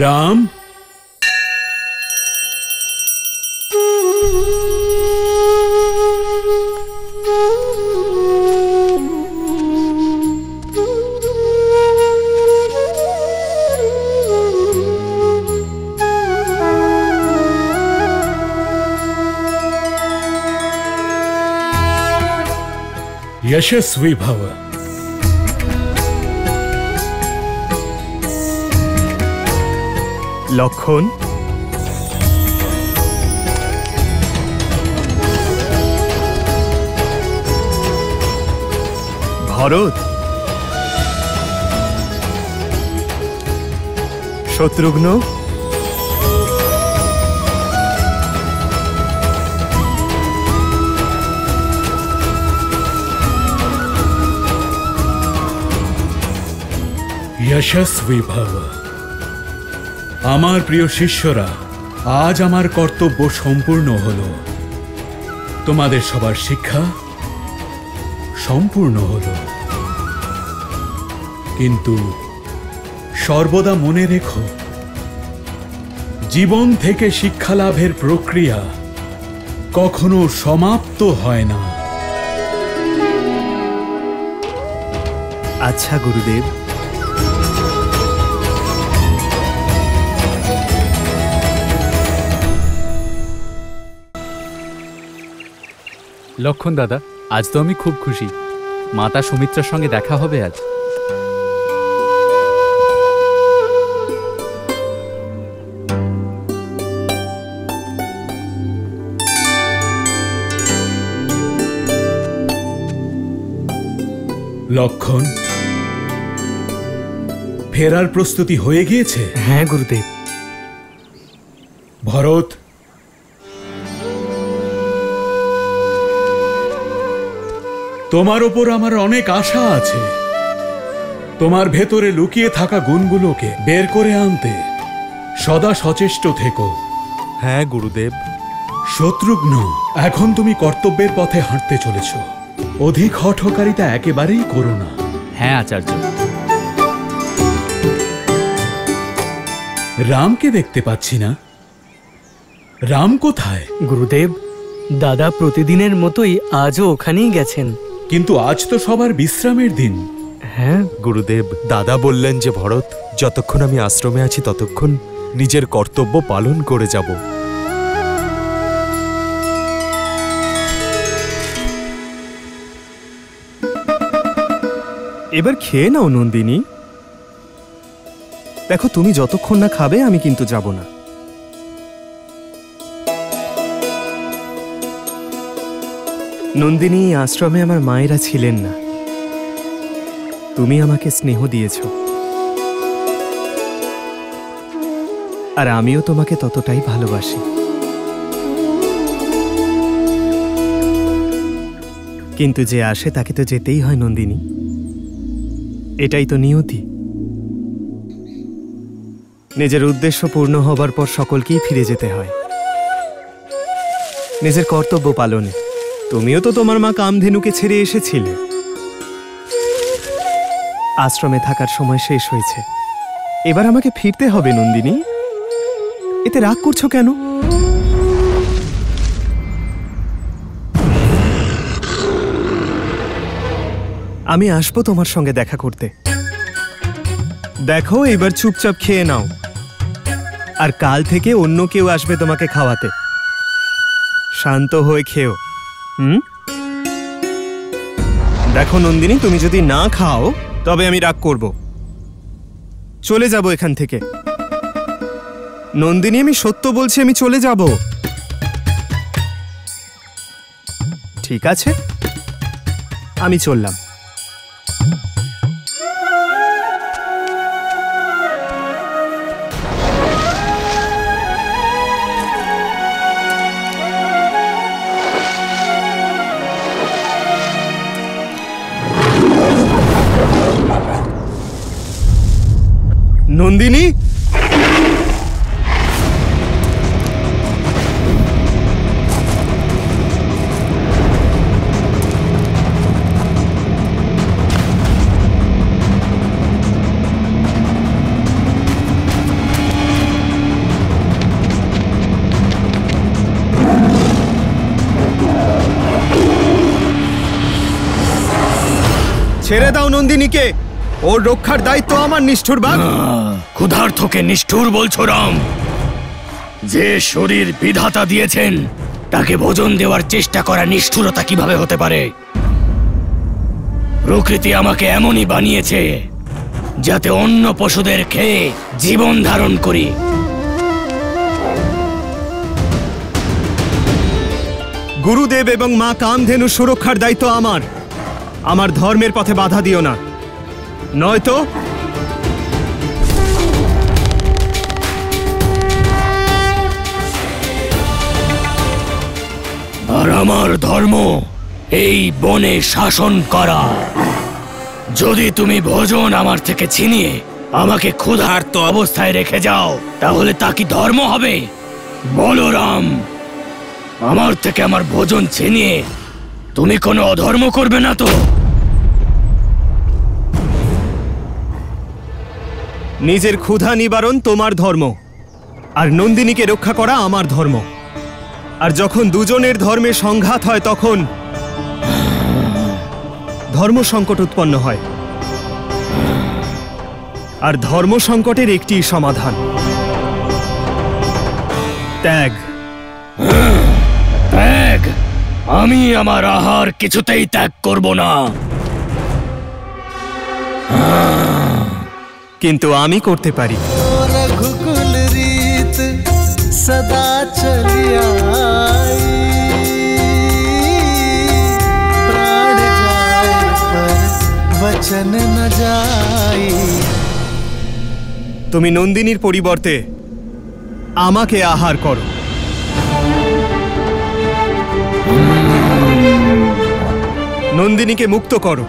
রাম, यशस्वी भव। লক্ষণ, ভরত, শত্রুঘ্ন, यशस्वी भव। আমার প্রিয় শিষ্যরা, আজ আমার কর্তব্য সম্পূর্ণ হলো। তোমাদের সবার শিক্ষা সম্পূর্ণ হলো। কিন্তু সর্বদা মনে রেখো, জীবন থেকে শিক্ষা লাভের প্রক্রিয়া কখনো সমাপ্ত হয় না। আচ্ছা গুরুদেব। লক্ষণ দাদা, আজ তো আমি খুব খুশি। মাতা সুমিত্রার সঙ্গে দেখা হবে আজ। লক্ষণ, ফেরার প্রস্তুতি হয়ে গিয়েছে? হ্যাঁ গুরুদেব। ভরত, তোমার ওপর আমার অনেক আশা আছে। তোমার ভেতরে লুকিয়ে থাকা গুণগুলোকে বের করে আনতে সদা সচেষ্ট থেকো। হ্যাঁ গুরুদেব। শত্রুঘ্ন, এখন তুমি কর্তব্যের পথে হাঁটতে চলেছ। অধিক হঠকারিতা একেবারেই করো না। হ্যাঁ আচার্য। রামকে দেখতে পাচ্ছি না। রাম কোথায়? গুরুদেব, দাদা প্রতিদিনের মতোই আজও ওখানেই গেছেন। কিন্তু আজ তো সবার বিশ্রামের দিন। হ্যাঁ গুরুদেব, দাদা বললেন যে ভরত, যতক্ষণ আমি আশ্রমে আছি ততক্ষণ নিজের কর্তব্য পালন করে যাব। এবার খেয়ে নাও নন্দিনী। দেখো, তুমি যতক্ষণ না খাবে আমি কিন্তু যাব না। নন্দিনী, আশ্রমে আমার মায়েরা ছিলেন না। তুমি আমাকে স্নেহ দিয়েছ, আর আমিও তোমাকে ততটাই ভালোবাসি। কিন্তু যে আসে তাকে তো যেতেই হয় নন্দিনী। এটাই তো নিয়তি। নিজের উদ্দেশ্য পূর্ণ হবার পর সকলকেই ফিরে যেতে হয়, নিজের কর্তব্য পালনে। তুমিও তো তোমার মা কামধেনুকে ছেড়ে এসেছিলে। আশ্রমে থাকার সময় শেষ হয়েছে, এবার আমাকে ফিরতে হবে নন্দিনী। এতে রাগ করছো কেন? আমি আসবো তোমার সঙ্গে দেখা করতে। দেখো, এবার চুপচাপ খেয়ে নাও, আর কাল থেকে অন্য কেউ আসবে তোমাকে খাওয়াতে। শান্ত হয়ে খেও। দেখো নন্দিনী, তুমি যদি না খাও তবে আমি রাগ করব, চলে যাব এখান থেকে। নন্দিনী, আমি সত্য বলছি, আমি চলে যাব। ঠিক আছে, আমি চললাম। নন্দিনী, ছেড়ে দাও নন্দিনীকে, ওর রক্ষার দায়িত্ব আমার। নিষ্ঠুর বাঘ! ক্ষুধার্তকে নিষ্ঠুর বলছো রাম? যে শরীর বিধাতা দিয়েছেন তাকে ভোজন দেওয়ার চেষ্টা করা নিষ্ঠুরতা কিভাবে হতে পারে? প্রকৃতি আমাকে এমনই বানিয়েছে যাতে অন্য পশুদের খেয়ে জীবন ধারণ করি। গুরুদেব এবং মা কামধেনু সুরক্ষার দায়িত্ব আমার। আমার ধর্মের পথে বাধা দিও না, নয়তো আর আমার ধর্ম এই বনে শাসন করা। যদি তুমি ভোজন আমার থেকে ছিনিয়ে আমাকে ক্ষুধার্ত অবস্থায় রেখে যাও, তাহলে তা কি ধর্ম হবে? বলো রাম, আমার থেকে আমার ভোজন ছিনিয়ে তুমি কোনো অধর্ম করবে না তো? নিজের ক্ষুধা নিবারণ তোমার ধর্ম, আর নন্দিনীকে রক্ষা করা আমার ধর্ম। আর যখন দুজনের ধর্মে সংঘাত হয় তখন ধর্ম সংকট উৎপন্ন হয়। আর ধর্ম সংকটের একটি সমাধান, ত্যাগ। ত্যাগ? আমি আমার আহার কিছুতেই ত্যাগ করব না। কিন্তু আমি করতে পারি। रघुकुल रीत सदा चली आई, प्राण जाए पर वचन न जाई। তুমি নন্দিনীর পরিবর্তে আমাকে আহার করো। নন্দিনীকে মুক্ত করো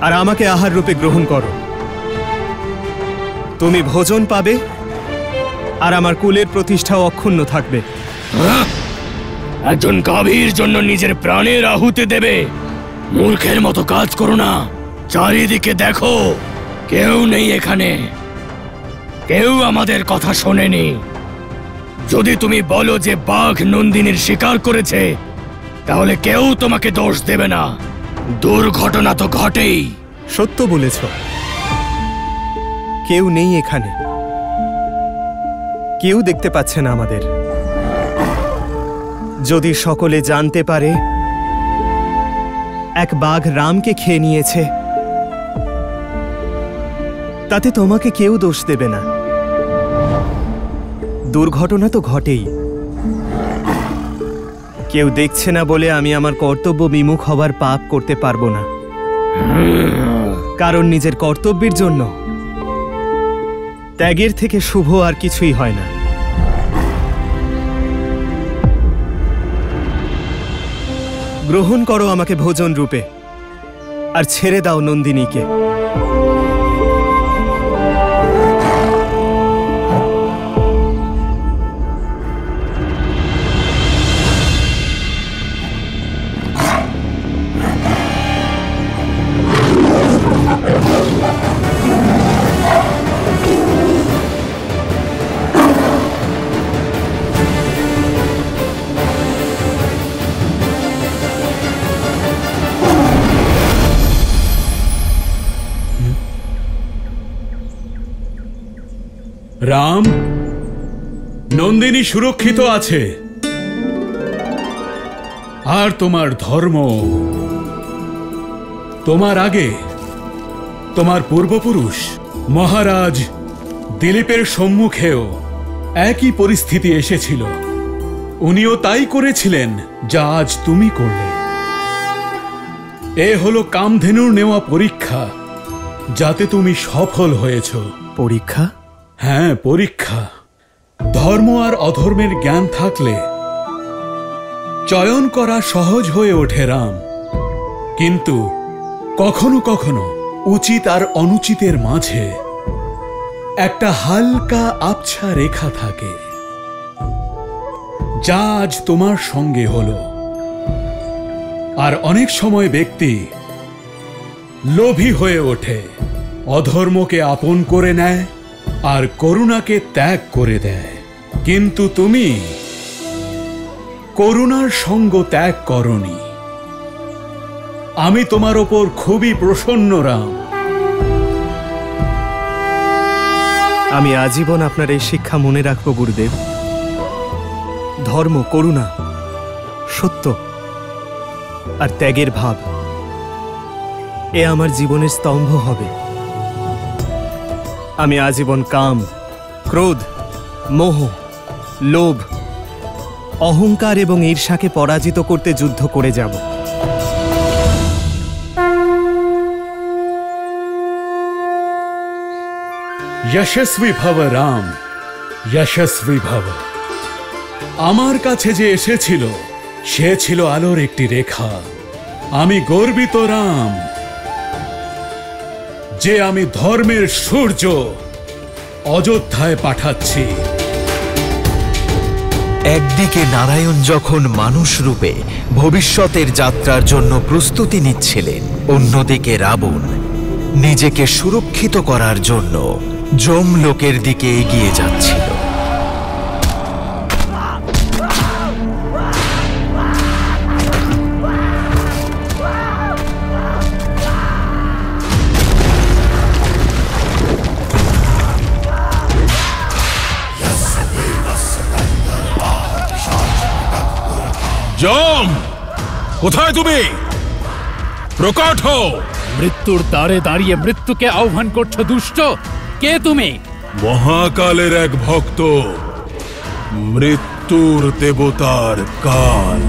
আর আমাকে আহার রূপে গ্রহণ করো। তুমি ভোজন পাবে আর আমার কুলের প্রতিষ্ঠাও অক্ষুণ্ণ থাকবে। একজন গাভীর জন্য নিজের প্রাণের আহুতি দেবে? মূর্খের মতো কাজ করো না। চারিদিকে দেখো, কেউ নেই এখানে, কেউ আমাদের কথা শোনেনি। যদি তুমি বলো যে বাঘ নন্দিনীর শিকার করেছে, তাহলে কেউ তোমাকে দোষ দেবে না। দুর্ঘটনা তো ঘটেই। সত্য বলেছ, কেউ নেই এখানে, কেউ দেখতে পাচ্ছে না আমাদের। যদি সকলে জানতে পারে এক বাঘ রামকে খেয়ে নিয়েছে, তাতে তোমাকে কেউ দোষ দেবে না। দুর্ঘটনা তো ঘটেই। কেউ দেখছে না বলে আমি আমার কর্তব্য বিমুখ হবার পাপ করতে পারবো না। কারণ নিজের কর্তব্যের জন্য ত্যাগের থেকে শুভ আর কিছুই হয় না। গ্রহণ করো আমাকে ভোজন রূপে আর ছেড়ে দাও নন্দিনীকে। রাম, নন্দিনী সুরক্ষিত আছে, আর তোমার ধর্ম, তোমার আগে তোমার পূর্বপুরুষ মহারাজ দিলীপের সম্মুখেও একই পরিস্থিতি এসেছিল। উনিও তাই করেছিলেন যা আজ তুমি করলে। এ হলো কামধেনুর নেওয়া পরীক্ষা, যাতে তুমি সফল হয়েছ। পরীক্ষা? হ্যাঁ, পরীক্ষা। ধর্ম আর অধর্মের জ্ঞান থাকলে চয়ন করা সহজ হয়ে ওঠে রাম। কিন্তু কখনো কখনো উচিত আর অনুচিতের মাঝে একটা হালকা আবছা রেখা থাকে, যা আজ তোমার সঙ্গে হলো। আর অনেক সময় ব্যক্তি লোভী হয়ে ওঠে, অধর্মকে আপন করে নেয় আর করুণাকে ত্যাগ করে দেয়। কিন্তু তুমি করুণার সঙ্গ ত্যাগ করনি। আমি তোমার ওপর খুবই প্রসন্ন রাম। আমি আজীবন আপনার এই শিক্ষা মনে রাখব গুরুদেব। ধর্ম, করুণা, সত্য আর ত্যাগের ভাব এ আমার জীবনের স্তম্ভ হবে। আমি আজীবন কাম, ক্রোধ, মোহ, লোভ, অহংকার এবং ঈর্ষাকে পরাজিত করতে যুদ্ধ করে যাব। যশস্বী ভব রাম, যশস্বী ভব। আমার কাছে যে এসেছিল সে ছিল আলোর একটি রেখা। আমি গর্বিত রাম যে আমি ধর্মের সূর্য অযোধ্যায় পাঠাচ্ছি। একদিকে নারায়ণ যখন মানুষ রূপে ভবিষ্যতের যাত্রার জন্য প্রস্তুতি নিচ্ছিলেন, অন্যদিকে রাবণ নিজেকে সুরক্ষিত করার জন্য যমলোকের দিকে এগিয়ে যাচ্ছিল। যম, কোথায় তুমি? প্রকট হও। মৃত্যুর দ্বারে দাঁড়িয়ে মৃত্যুকে আহ্বান করছো দুষ্ট? কে তুমি? মহাকালের এক ভক্ত, মৃত্যুর দেবতার কাল।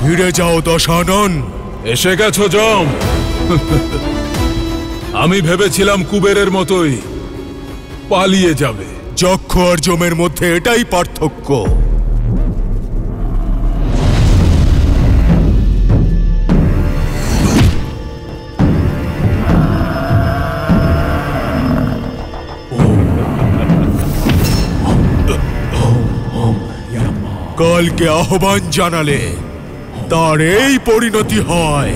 ফিরে যাও দশানন। এসে গেছো যম। আমি ভেবেছিলাম কুবেরের মতোই পালিয়ে যাবে। যক্ষ আর যমের মধ্যে এটাই পার্থক্য। কালকে আহ্বান জানালে তার এই পরিণতি হয়।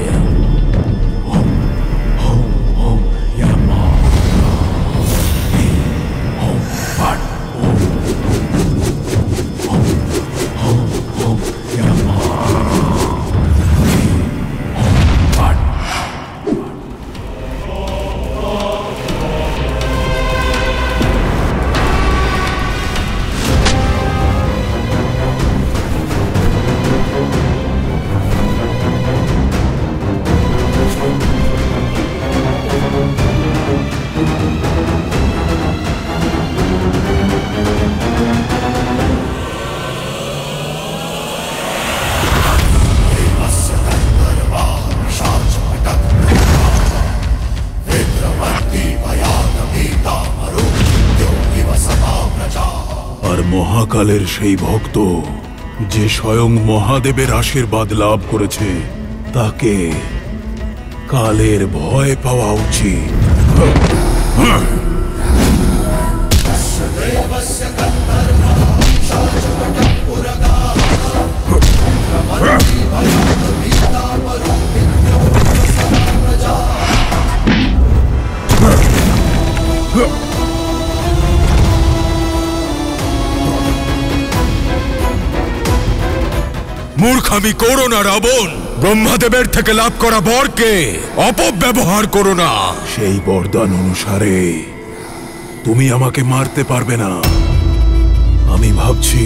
মহাকালের সেই ভক্ত যে স্বয়ং মহাদেবের আশীর্বাদ লাভ করেছে, তাকে কালের ভয় পাওয়া উচিত। মূর্খামি করো না রাবণ। ব্রহ্মাদেবের থেকে লাভ করা বরকে অপব্যবহার করো না। সেই বরদান অনুসারে তুমি আমাকে মারতে পারবে না। আমি ভাবছি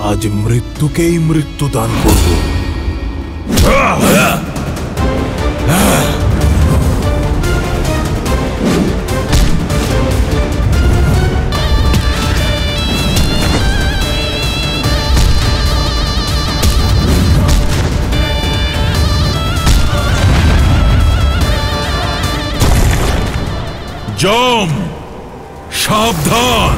আজ মৃত্যুকেই মৃত্যু দান করব। যম, সাবধান।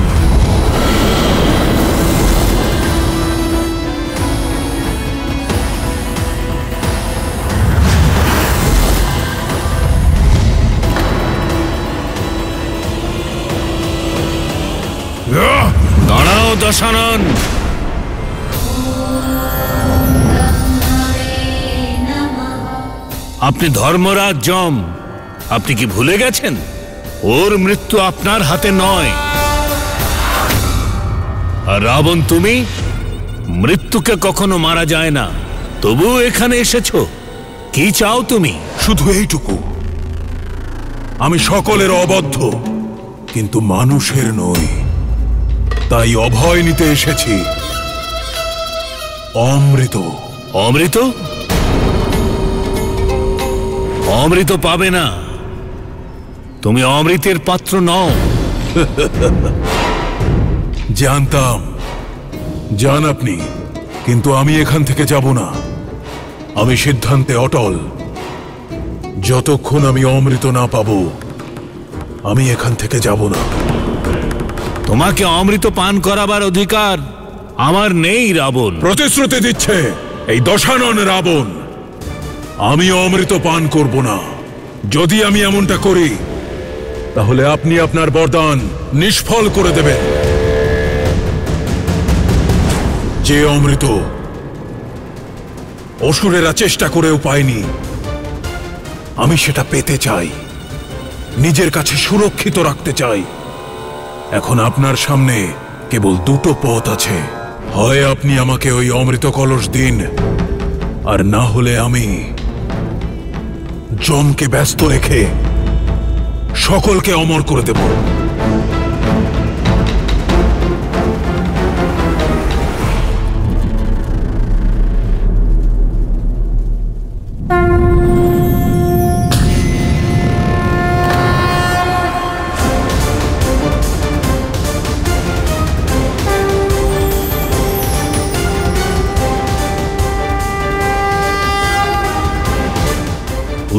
দাঁড়াও দশানন। আপনি ধর্মরাজ যম, আপনি কি ভুলে গেছেন ওর মৃত্যু আপনার হাতে নয়? আর রাবণ, তুমি মৃত্যুকে কখনো মারা যায় না, তবুও এখানে এসেছো। কি চাও তুমি? শুধু এইটুকু, আমি সকলের অবদ্ধ, কিন্তু মানুষের নই, তাই অভয় নিতে এসেছি। অমৃত। অমৃত? অমৃত পাবে না, তুমি অমৃতের পাত্র নও। জানতাম, জান আপনি, কিন্তু আমি এখান থেকে যাব না। আমি সিদ্ধান্তে অটল। যতক্ষণ আমি অমৃত না পাবো, আমি এখান থেকে যাব না। তোমাকে অমৃত পান করাবার অধিকার আমার নেই রাবণ। প্রতিশ্রুতি দিচ্ছে এই দশানন রাবণ, আমি অমৃত পান করব না। যদি আমি এমনটা করি, তাহলে আপনি আপনার বরদান নিষ্ফল করে দেবেন। যে অমৃত অসুরেরা চেষ্টা করেও পায়নি, আমি সেটা পেতে চাই, নিজের কাছে সুরক্ষিত রাখতে চাই। এখন আপনার সামনে কেবল দুটো পথ আছে, হয় আপনি আমাকে ওই অমৃত কলস দিন, আর না হলে আমি যমকে ব্যস্ত রেখে সকলকে অমর করে দেব।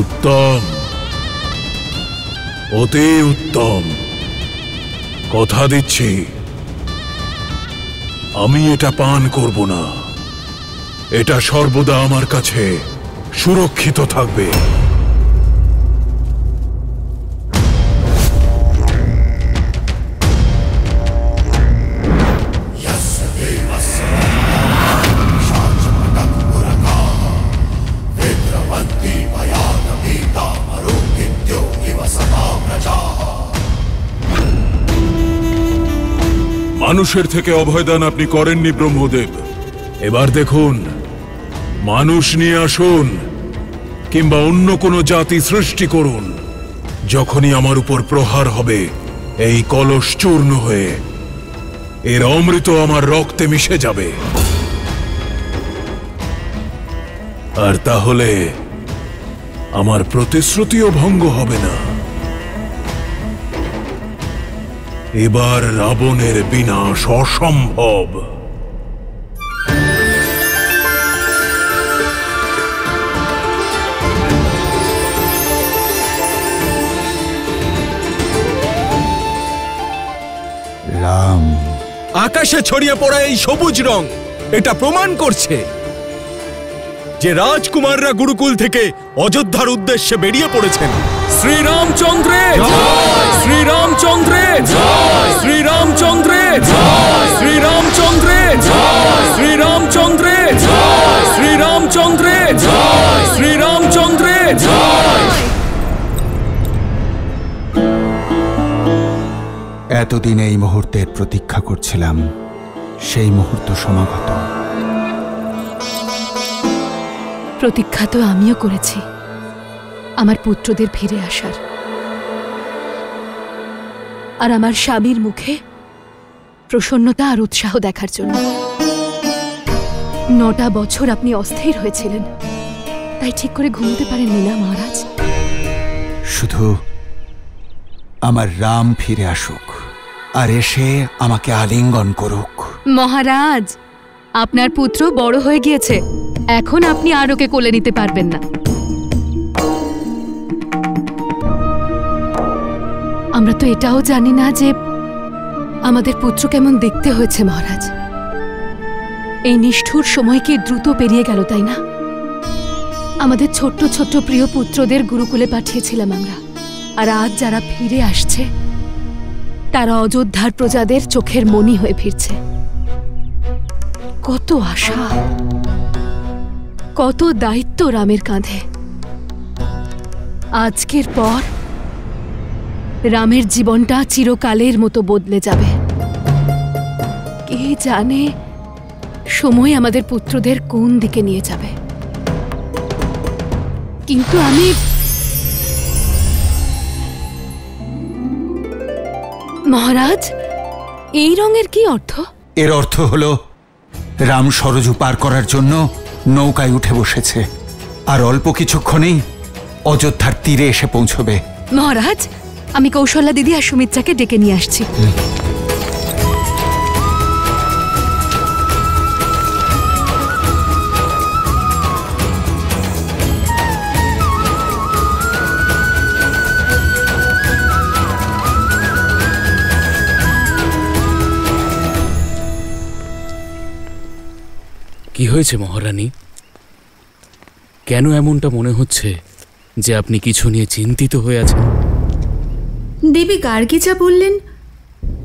উত্তম, অতি উত্তম। কথা দিচ্ছি, আমি এটা পান করব না। এটা সর্বদা আমার কাছে সুরক্ষিত থাকবে। মানুষের থেকে অভয়দান আপনি করেননি ব্রহ্মদেব। এবার দেখুন, মানুষ নিয়ে আসুন কিংবা অন্য কোনো জাতি সৃষ্টি করুন, যখনই আমার উপর প্রহার হবে, এই কলস চূর্ণ হয়ে এর অমৃত আমার রক্তে মিশে যাবে। আর তাহলে আমার প্রতিশ্রুতিও ভঙ্গ হবে না। এবার রাবণের বিনাশ অসম্ভব। রাম, আকাশে ছড়িয়ে পড়া এই সবুজ রং এটা প্রমাণ করছে যে রাজকুমাররা গুরুকুল থেকে অযোধ্যার উদ্দেশ্যে বেরিয়ে পড়েছেন। শ্রীরামচন্দ্রের জয়! শ্রীরামচন্দ্রের জয়! শ্রীরামচন্দ্রের জয়! শ্রীরামচন্দ্রের জয়! শ্রীরামচন্দ্রের জয়! শ্রীরামচন্দ্রের জয়! শ্রীরামচন্দ্রের জয়! এতদিন এই মুহূর্তের প্রতীক্ষা করছিলাম, সেই মুহূর্ত সমাগত। প্রতীক্ষা তো আমিও করেছি আমার পুত্রদের ফিরে আসার, আর আমার স্বামীর মুখে প্রসন্নতা আর উৎসাহ দেখার জন্য। 9টা বছর আপনি অস্থির হয়েছিলেন, তাই ঠিক করে ঘুমোতে পারেননি না মহারাজ? শুধু আমার রাম ফিরে আসুক আর এসে আমাকে আলিঙ্গন করুক। মহারাজ, আপনার পুত্র বড় হয়ে গিয়েছে, এখন আপনি আর ওকে কোলে নিতে পারবেন না। আমরা তো এটাও জানি না যে আমাদের পুত্র কেমন দেখতে হয়েছে মহারাজ। এই নিষ্ঠুর সময় কি দ্রুত পেরিয়ে গেল, তাই না? আমাদের ছোট্ট ছোট্ট প্রিয় পুত্রদের গুরুকুলে পাঠিয়েছিলাম আমরা, আর আজ যারা ফিরে আসছে তারা অযোধ্যার প্রজাদের চোখের মণি হয়ে ফিরছে। কত আশা, কত দায়িত্ব রামের কাঁধে। আজকের পর রামের জীবনটা চিরকালের মতো বদলে যাবে। কে জানে সময় আমাদের পুত্রদের কোন দিকে নিয়ে যাবে। কিন্তু আমি মহারাজ, এই রঙের কি অর্থ? এর অর্থ হলো রাম সরজু পার করার জন্য নৌকায় উঠে বসেছে, আর অল্প কিছুক্ষণেই অযোধ্যার তীরে এসে পৌঁছবে। মহারাজ, আমি কৌশল্যা দিদি আর সুমিত্রাকে ডেকে নিয়ে আসছি। কি হয়েছে মহারানী? কেন এমনটা মনে হচ্ছে যে আপনি কিছু নিয়ে চিন্তিত হয়ে আছেন? দেবী গার্গী যা বললেন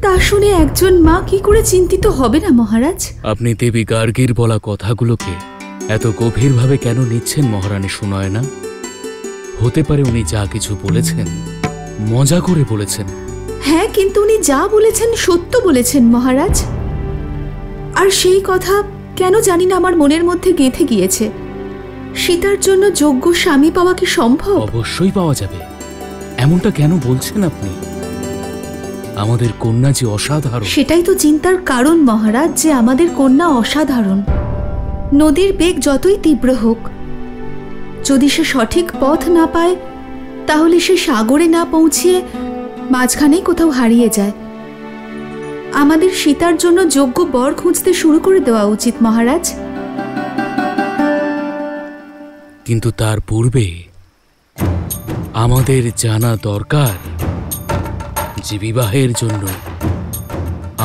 তা শুনে একজন মা কি করে চিন্তিত হবে না মহারাজ? আপনি দেবী গার্গীর বলা কথাগুলোকে এত গভীরভাবে কেন নিচ্ছেন মহারানী সুনয়না? হতে পারে উনি যা কিছু বলেছেন মজা করে বলেছেন। হ্যাঁ, কিন্তু উনি যা বলেছেন সত্য বলেছেন মহারাজ। আর সেই কথা কেন জানি না আমার মনের মধ্যে গেঁথে গিয়েছে। সীতার জন্য যোগ্য স্বামী পাওয়া কি সম্ভব? অবশ্যই পাওয়া যাবে। এমনটা কেন বলছেন আপনি? আমাদের কন্যা যে অসাধারণ। সেটাই তো চিন্তার কারণ মহারাজ, যে আমাদের কন্যা অসাধারণ। নদীর বেগ যতই তীব্র হোক, যদি সে সঠিক পথ না পায় তাহলে সে সাগরে না পৌঁছিয়ে মাঝখানেই কোথাও হারিয়ে যায়। আমাদের সীতার জন্য যোগ্য বর খুঁজতে শুরু করে দেওয়া উচিত মহারাজ। কিন্তু তার পূর্বে আমাদের জানা দরকার যে বিবাহের জন্য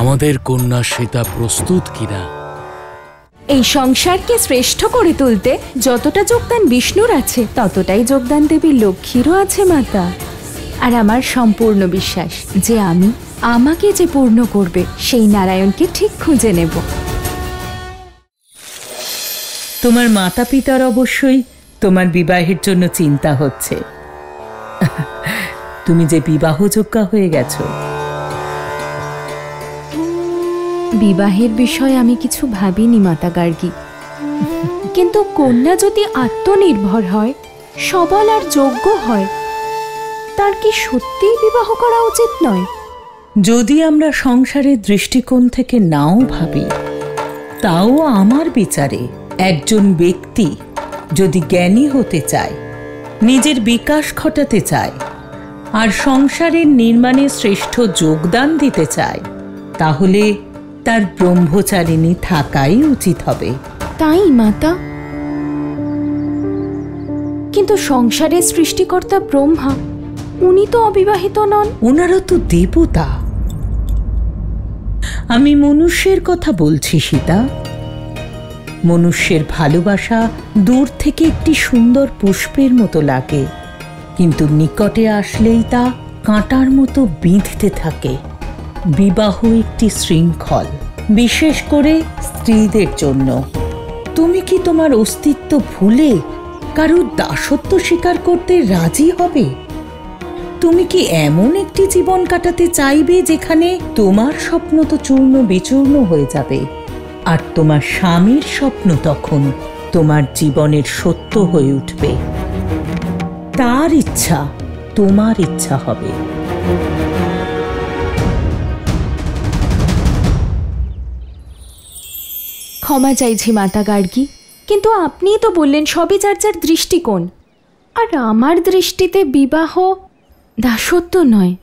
আমাদের কন্যা সীতা প্রস্তুত কিনা। এই সংসারকে শ্রেষ্ঠ করে তুলতে যতটা যোগদান বিষ্ণুর আছে ততটাই যোগদান দেবী লক্ষ্মীরও আছে মাতা। আর আমার সম্পূর্ণ বিশ্বাস যে আমাকে যে পূর্ণ করবে সেই নারায়ণকে ঠিক খুঁজে নেব। তোমার মাতা পিতার অবশ্যই তোমার বিবাহের জন্য চিন্তা হচ্ছে। তুমি যে বিবাহযোগ্যা হয়ে গেছো। বিবাহের বিষয়ে আমি কিছু ভাবিনি মাতা গার্গী, কিন্তু কন্যা যদি আত্মনির্ভর হয়, সবল আর যোগ্য হয়, তার কি সত্যিই বিবাহ করা উচিত নয়? যদি আমরা সংসারের দৃষ্টিকোণ থেকে নাও ভাবি, তাও আমার বিচারে একজন ব্যক্তি যদি জ্ঞানী হতে চায়, নিজের বিকাশ ঘটাতে চায় আর সংসারের নির্মাণে শ্রেষ্ঠ যোগদান দিতে চায়, তাহলে তার ব্রহ্মচারিণী থাকাই উচিত হবে। তাই মাতা, কিন্তু সংসারের সৃষ্টিকর্তা ব্রহ্মা, উনি তো অবিবাহিত নন। ওনারা তো দেবতা। আমি মনুষ্যের কথা বলছি সীতা। মনুষ্যের ভালোবাসা দূর থেকে একটি সুন্দর পুষ্পের মতো লাগে, কিন্তু নিকটে আসলেই তা কাঁটার মতো বিঁধতে থাকে। বিবাহ একটি শৃঙ্খল, বিশেষ করে স্ত্রীদের জন্য। তুমি কি তোমার অস্তিত্ব ভুলে কারোর দাসত্ব স্বীকার করতে রাজি হবে? তুমি কি এমন একটি জীবন কাটাতে চাইবে যেখানে তোমার স্বপ্ন তো চূর্ণ বিচূর্ণ হয়ে যাবে, আর তোমার স্বামীর স্বপ্ন তখন তোমার জীবনের সত্য হয়ে উঠবে? তার ইচ্ছা তোমার ইচ্ছা হবে। ক্ষমা চাইছি মাতা গার্গী, কিন্তু আপনিই তো বললেন সবই যার যার দৃষ্টিকোণ। আর আমার দৃষ্টিতে বিবাহ দাসত্ব নয়,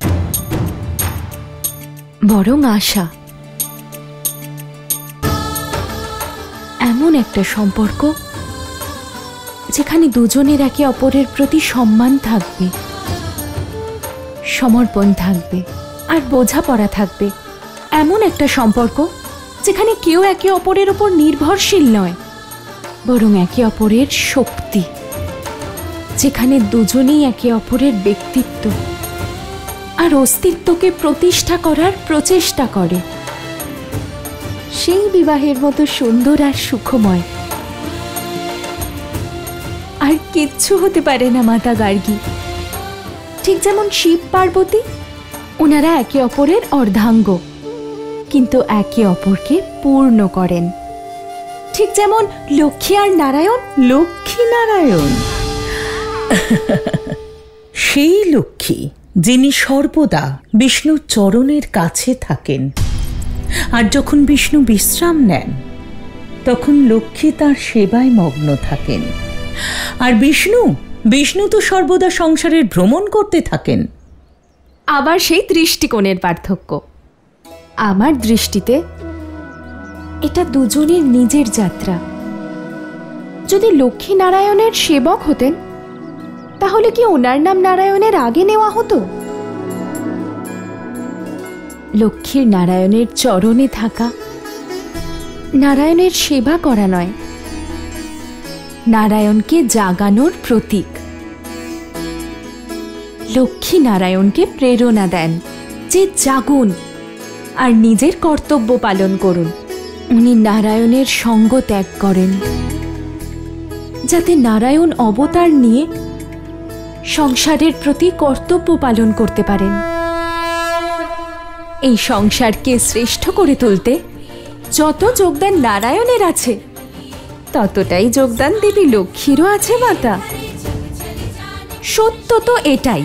বরং আশা। এমন একটা সম্পর্ক যেখানে দুজনের একে অপরের প্রতি সম্মান থাকবে, সমর্পণ থাকবে আর বোঝাপড়া থাকবে। এমন একটা সম্পর্ক যেখানে কেউ একে অপরের উপর নির্ভরশীল নয়, বরং একে অপরের শক্তি, যেখানে দুজনেই একে অপরের ব্যক্তিত্ব আর অস্তিত্বকে প্রতিষ্ঠা করার প্রচেষ্টা করে। সেই বিবাহের মতো সুন্দর আর সুখময় আর কিচ্ছু হতে পারে না মাতা গার্গী। ঠিক যেমন শিব পার্বতী, ওনারা একে অপরের অর্ধাঙ্গ, কিন্তু একে অপরকে পূর্ণ করেন। ঠিক যেমন লক্ষ্মী আর নারায়ণ। লক্ষ্মী নারায়ণ সেই লক্ষ্মী যিনি সর্বদা বিষ্ণুর চরণের কাছে থাকেন, আর যখন বিষ্ণু বিশ্রাম নেন তখন লক্ষ্মী তার সেবায় মগ্ন থাকেন। আর বিষ্ণু তো সর্বদা সংসারের ভ্রমণ করতে থাকেন। আবার সেই দৃষ্টিকোণের পার্থক্য। আমার দৃষ্টিতে এটা দুজনের নিজের যাত্রা। যদি লক্ষ্মী নারায়ণের সেবক হতেন, তাহলে কি ওনার নাম নারায়ণের আগে নেওয়া হতো? লক্ষ্মীর নারায়ণের চরণে থাকা নারায়ণের সেবা করা নয়, নারায়ণকে জাগানোর প্রতীক। লক্ষ্মী নারায়ণকে প্রেরণা দেন যে জাগুন আর নিজের কর্তব্য পালন করুন। উনি নারায়ণের সঙ্গ ত্যাগ করেন, যাতে নারায়ণ অবতার নিয়ে সংসারের প্রতি কর্তব্য পালন করতে পারেন। এই সংসারকে শ্রেষ্ঠ করে তুলতে যত যোগদান নারায়ণের আছে, ততটাই যোগদান দেবী লক্ষ্মীরও আছে মাতা। সত্য তো এটাই,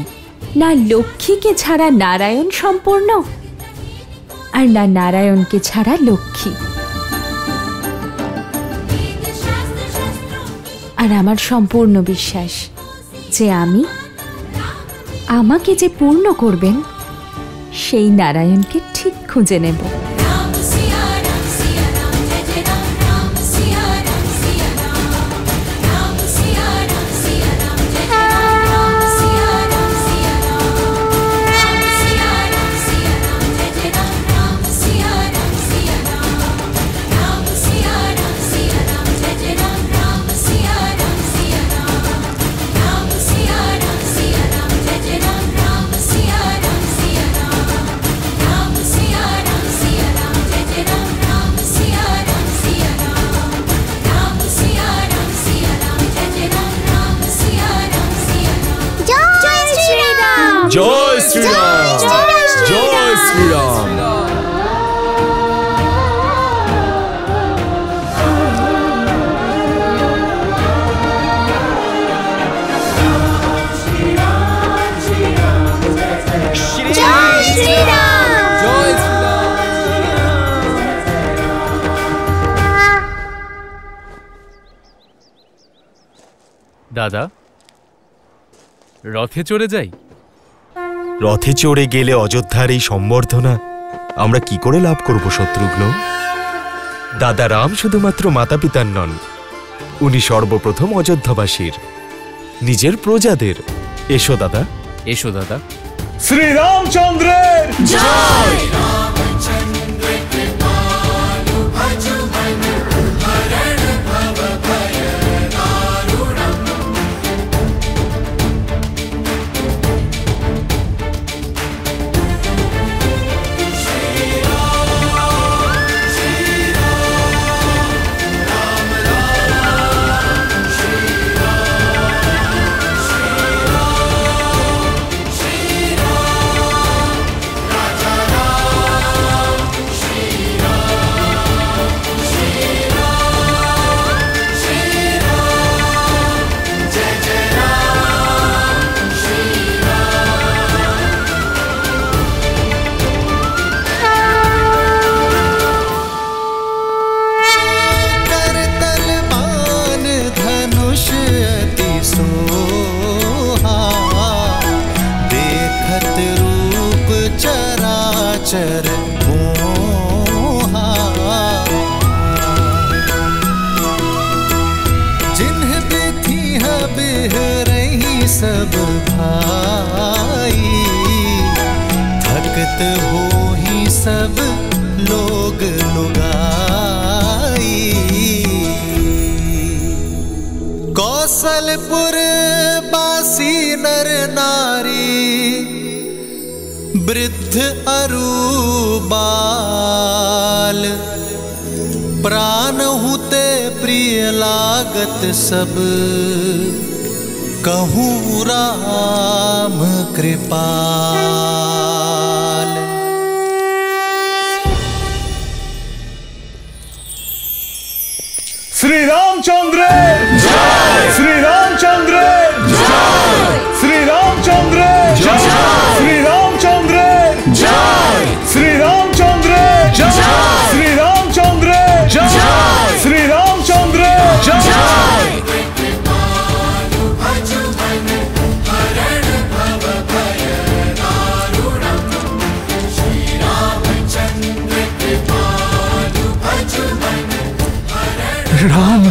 না লক্ষ্মীকে ছাড়া নারায়ণ সম্পূর্ণ, আর না নারায়ণকে ছাড়া লক্ষ্মী। আর আমার সম্পূর্ণ বিশ্বাস যে আমাকে যে পূর্ণ করবেন, সেই নারায়ণকে ঠিক খুঁজে নেব। জয় শ্রীরাম, জয় শ্রীরাম। দাদা, রথে চড়ে যাই। রথে চড়ে গেলে অযোধ্যার এই সম্বর্ধনা আমরা কি করে লাভ করব শত্রুঘ্ন? দাদা রাম শুধুমাত্র মাতা পিতার নন, উনি সর্বপ্রথম অযোধ্যাবাসীর, নিজের প্রজাদের। এসো দাদা, এসো দাদা। শ্রীরামচন্দ্রের জয়। सब भाई अंत हो ही सब लोग लुगाई। कौशलपुर बासी नर नारी वृद्ध अरु बाल, प्राण हुते प्रिय लागत सब, कहूँ राम कृपाल। श्री रामचंद्र जय, श्री रामचंद्र जय, श्री रामचंद्र जय, श्री रामचंद्र जय, श्री रामचंद्र जय, श्री रामचंद्र जय, श्री रामचंद्र जय। राम,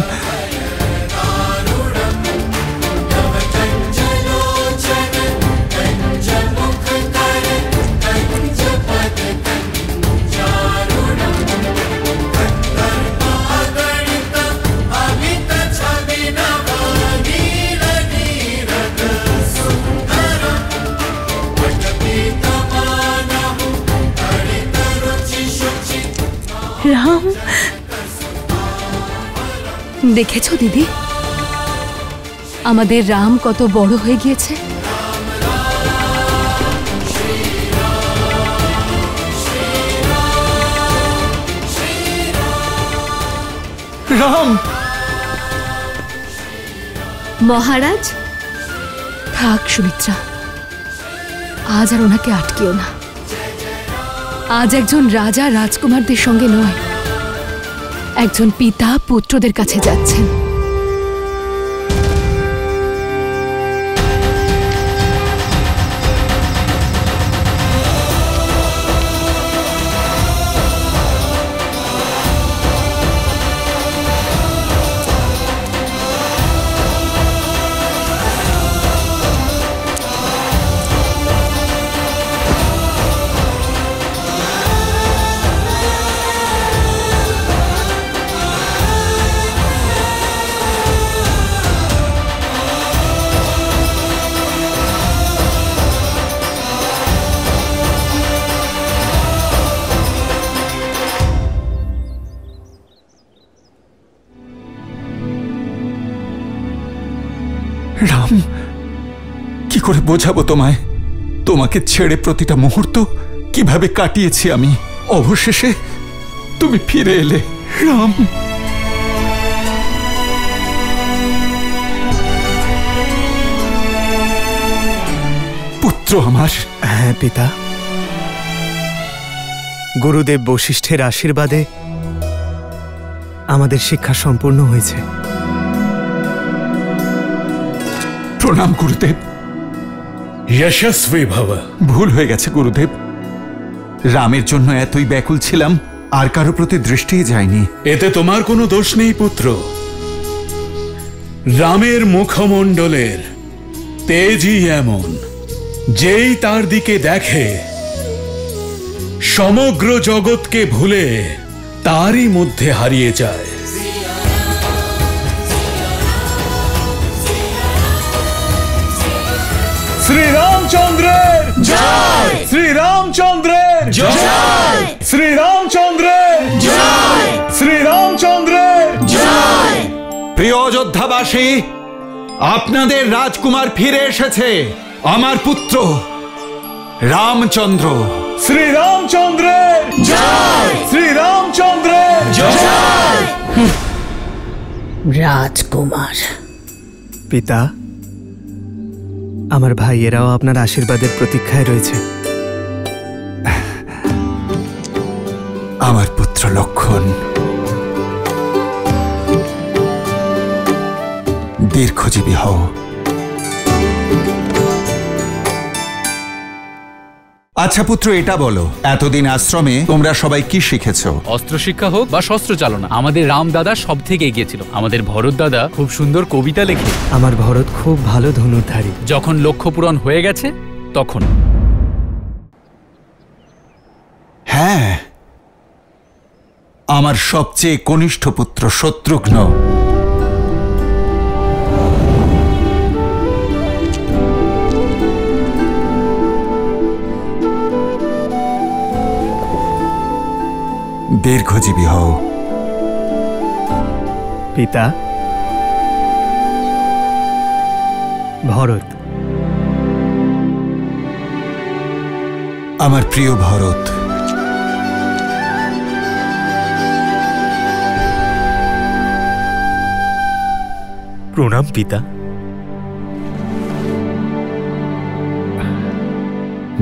রাম, দেখেছো দিদি আমাদের রাম কত বড় হয়ে গিয়েছে। রাম, মহারাজ, থাক সুমিত্রা, আজ আর ওনাকে আটকিও না। আজ একজন রাজা রাজকুমারদের সঙ্গে নয়, একজন পিতা পুত্রদের কাছে যাচ্ছেন। রাম, কি করে বোঝাবো তোমায়? তোমাকে ছেড়ে প্রতিটা মুহূর্ত কিভাবে কাটিয়েছি আমি। অবশেষে তুমি ফিরে এলে রাম। পুত্র আমার। হ্যাঁ পিতা, গুরুদেব বশিষ্ঠের আশীর্বাদে আমাদের শিক্ষা সম্পূর্ণ হয়েছে। প্রণাম গুরুদেব। যশস্বী ভব। ভুল হয়ে গেছে গুরুদেব, রামের জন্য এতই ব্যাকুল ছিলাম আর কারো প্রতি দৃষ্টিই যায়নি। এতে তোমার কোনো দোষ নেই পুত্র। রামের মুখমণ্ডলের তেজই এমন, যেই তার দিকে দেখে সমগ্র জগৎকে ভুলে তারই মধ্যে হারিয়ে যায়। শ্রী রামচন্দ্রের জয়, শ্রী রামচন্দ্রের জয়, শ্রী রামচন্দ্রের জয়, শ্রী রামচন্দ্রের জয়। প্রিয় অযোধ্যাবাসী, আপনাদের রাজকুমার ফিরে এসেছে, আমার পুত্র রামচন্দ্র। শ্রী রামচন্দ্রের জয়, শ্রী রামচন্দ্রের জয়। রাজকুমার। পিতা, আমার ভাইয়েরাও আপনার আশীর্বাদের প্রতীক্ষায় রয়েছে। আমার পুত্র লক্ষণ, দীর্ঘজীবী হও। আচ্ছা পুত্র, এটা বলো, এতদিন আশ্রমে তোমরা সবাই কি শিখেছো? অস্ত্র শিক্ষা হোক বা শস্ত্র চালনা, আমাদের রাম দাদা সব থেকে এগিয়েছিল। আমাদের ভরত দাদা খুব সুন্দর কবিতা লেখে। আমার ভরত খুব ভালো ধনুর্ধারী। যখন লক্ষ্য পূরণ হয়ে গেছে তখন হ্যাঁ, আমার সবচেয়ে কনিষ্ঠ পুত্র শত্রুঘ্ন। দীর্ঘজীবী হও। পিতা, ভরত। আমার প্রিয় ভরত, প্রণাম পিতা।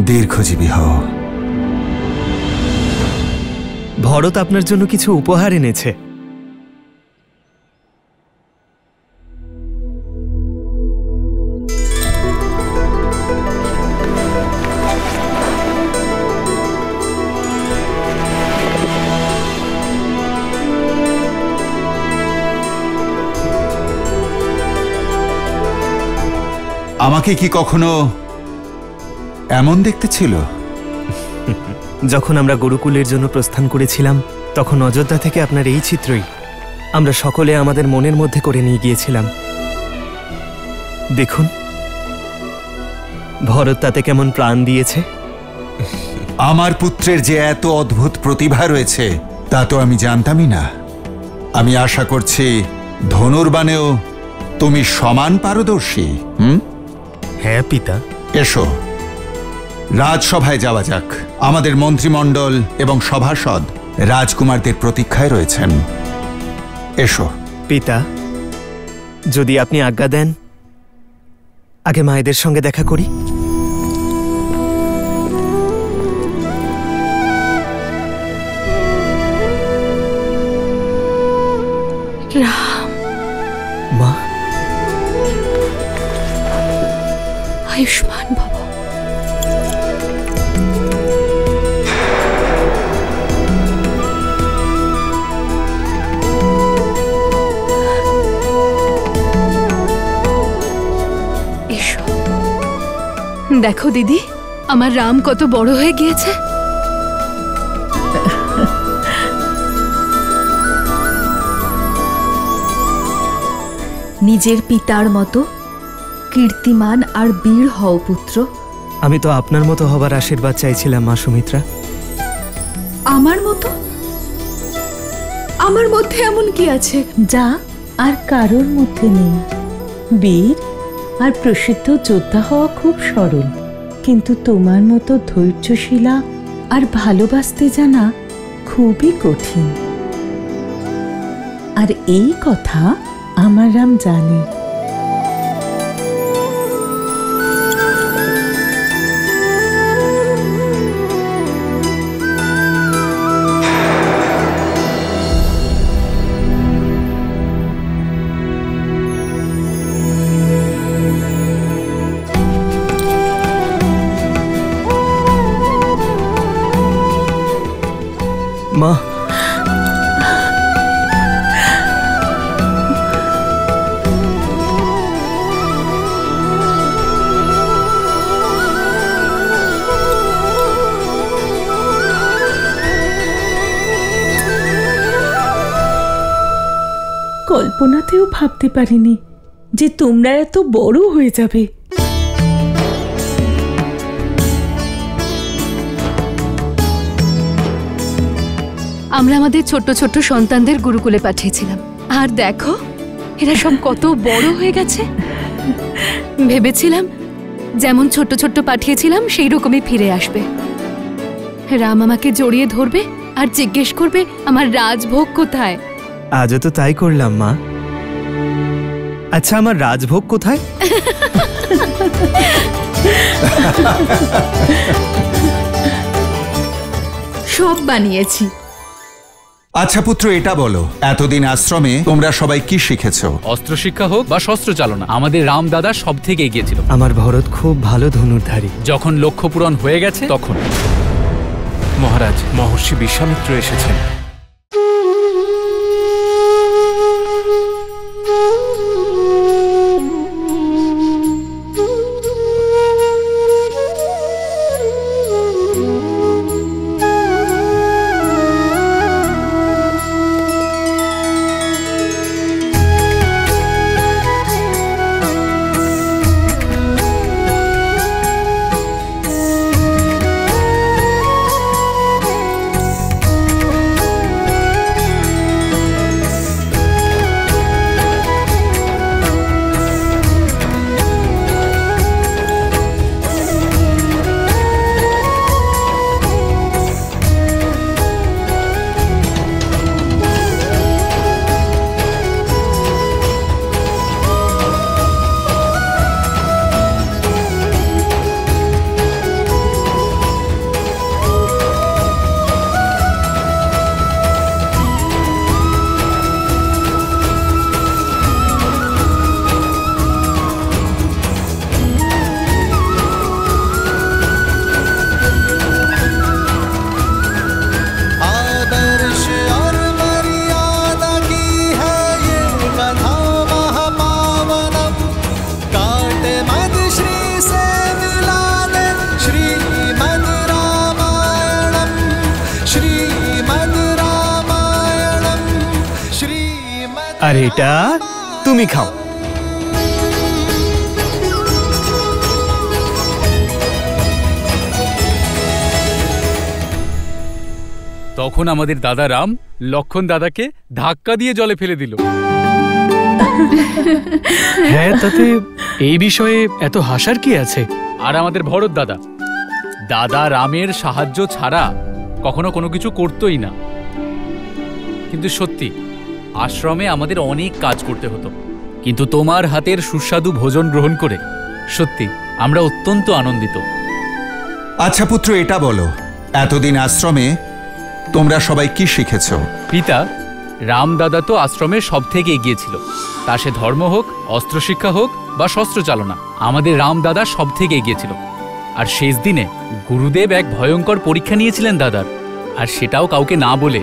দীর্ঘজীবী হও। ভরত আপনার জন্য কিছু উপহার এনেছে। আমাকে কি কখনো এমন দেখতে ছিল? যখন আমরা গুরুকুলের জন্য প্রস্থান করেছিলাম তখন অযোধ্যা থেকে আপনার এই চিত্রই আমরা সকলে আমাদের মনের মধ্যে করে নিয়ে গিয়েছিলাম। দেখুন ভরত তাতে কেমন প্রাণ দিয়েছে। আমার পুত্রের যে এত অদ্ভুত প্রতিভা রয়েছে তা তো আমি জানতামই না। আমি আশা করছি ধনুর্বাণেও তুমি সমান পারদর্শী। হ্যাঁ পিতা। এসো, রাজসভায় যাওয়া যাক। আমাদের মন্ত্রিমণ্ডল এবং সভাসদ রাজকুমারদের প্রতীক্ষায় রয়েছেন। এসো। পিতা, যদি আপনি আজ্ঞা দেন আগে মায়েদের সঙ্গে দেখা করি। রাম, মা, আয়ুষ্মান ভব। এসো, দেখো দিদি, আমার রাম কত বড় হয়ে গিয়েছে। নিজের পিতার মতো কীর্তিমান আর বীর হও পুত্র। আমি তো আপনার মতো হবার আশীর্বাদ চাইছিলাম মা সুমিত্রা। আমার মতো? আমার মধ্যে এমন কি আছে যা আর কারোর মধ্যে নেই? বীর আর প্রসিদ্ধ যোদ্ধা হওয়া খুব সরল, কিন্তু তোমার মতো ধৈর্যশীলা আর ভালোবাসতে জানা খুবই কঠিন। আর এই কথা আমার রাম জানে। মা, কল্পনাতেও ভাবতে পারিনি যে তোমরা এত বড় হয়ে যাবে। আমরা আমাদের ছোট্ট ছোট্ট সন্তানদের গুরুকুলে পাঠিয়েছিলাম, আর দেখো এরা সব কত বড় হয়ে গেছে। ভেবেছিলাম যেমন ছোট্ট ছোট্ট পাঠিয়েছিলাম সেই রকমই ফিরে আসবে। রাম আমাকে জড়িয়ে ধরবে আর জিজ্ঞেস করবে আমার রাজভোগ কোথায়। আজও তো তাই করলাম মা। আচ্ছা, আমার রাজভোগ কোথায়? সব বানিয়েছি। আচ্ছা পুত্র, এটা বলো, এতদিন আশ্রমে তোমরা সবাই কি শিখেছো? অস্ত্র শিক্ষা হোক বা শস্ত্র চালনা, আমাদের রাম দাদা সব থেকে এগিয়েছিল। আমার ভরত খুব ভালো ধনুর্ধারী। যখন লক্ষ্য পূরণ হয়ে গেছে তখন। মহারাজ, মহর্ষি বিশ্বামিত্র এসেছেন। আর এটা তুমি খাও। তখন আমাদের দাদা রাম লক্ষণ দাদাকে ধাক্কা দিয়ে জলে ফেলে দিল। হ্যাঁ, তাতে এই বিষয়ে এত হাসার কি আছে? আর আমাদের ভরত দাদা, দাদা রামের সাহায্য ছাড়া কখনো কোনো কিছু করতোই না। কিন্তু সত্যি আশ্রমে আমাদের অনেক কাজ করতে হতো, কিন্তু তোমার হাতের সুস্বাদু ভোজন গ্রহণ করে সত্যি আমরা অত্যন্ত আনন্দিত। আচ্ছা পুত্র, এটা বলো, এতদিন আশ্রমে তোমরা সবাই কি শিখেছ? পিতা, রাম দাদা তো আশ্রমের সব থেকে এগিয়ে ছিল, তা সে ধর্ম হোক, অস্ত্রশিক্ষা হোক বা শস্ত্র চালনা, আমাদের রাম দাদা সব থেকে এগিয়ে ছিল। আর শেষ দিনে গুরুদেব এক ভয়ঙ্কর পরীক্ষা নিয়েছিলেন দাদার, আর সেটাও কাউকে না বলে।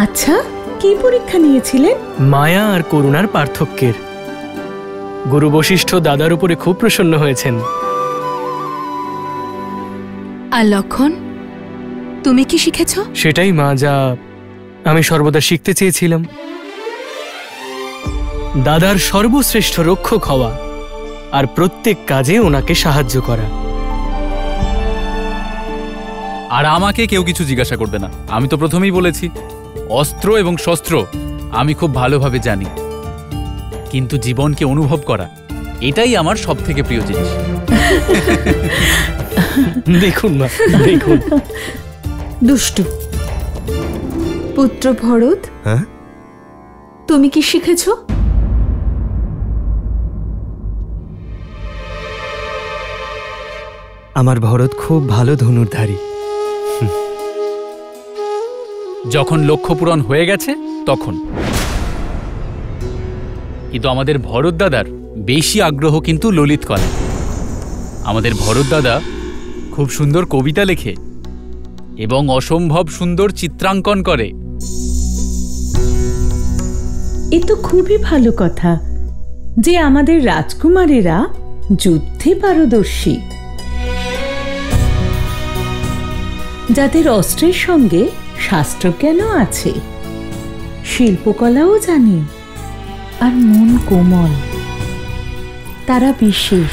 আচ্ছা, কি পরীক্ষা নিয়েছিলেন? মায়া আর করুণার পার্থক্যের। গুরু বশিষ্ঠ দাদার উপরে খুব প্রসন্ন হয়েছেন। আর লক্ষণ, তুমি কি শিখেছ? সেটাই মা, যা আমি সর্বদা শিখতে চেয়েছিলাম। দাদার সর্বশ্রেষ্ঠ রক্ষক হওয়া আর প্রত্যেক কাজে ওনাকে সাহায্য করা। আর আমাকে কেউ কিছু জিজ্ঞাসা করবে না, আমি তো প্রথমেই বলেছি অস্ত্র এবং শস্ত্র আমি খুব ভালোভাবে জানি, কিন্তু জীবনকে অনুভব করা এটাই আমার সব থেকে প্রিয় জিনিস। দেখুন মা, দেখুন। দুষ্টু পুত্র ভরত, হ্যাঁ, তুমি কি শিখেছ? আমার ভরত খুব ভালো ধনুর্ধারী। যখন লক্ষ্য পূরণ হয়ে গেছে তখন। কিন্তু আমাদের ভরত দাদার বেশি আগ্রহ কিন্তু ললিত কলা। আমাদের ভরত দাদা খুব সুন্দর কবিতা লেখে এবং অসম্ভব সুন্দর চিত্রাঙ্কন করে। এ তো খুবই ভালো কথা যে আমাদের রাজকুমারেরা যুদ্ধে পারদর্শী, যাদের অস্ত্রের সঙ্গে শাস্ত্রজ্ঞানও আছে, শিল্পকলাও জানে, আর মন কোমল। তারা বিশেষ।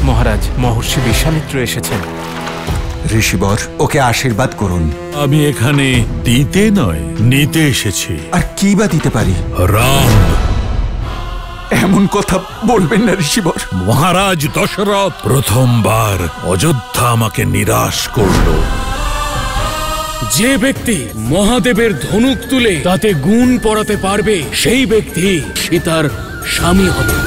মহারাজ, মহর্ষি বিশ্বামিত্র এসেছেন। ঋষিবর, ওকে আশীর্বাদ করুন। আমি এখানে দিতে নয়, নিতে এসেছি। আর কি বা দিতে পারি? রাম। এমন কথা বলবেন না ঋষিবর। মহারাজ দশরথ প্রথমবার অযোধ্যা আমাকে নিরাশ করল। যে ব্যক্তি মহাদেবের ধনুক তুলে তাতে গুণ পড়াতে পারবে, সেই ব্যক্তি সীতার স্বামী হবে।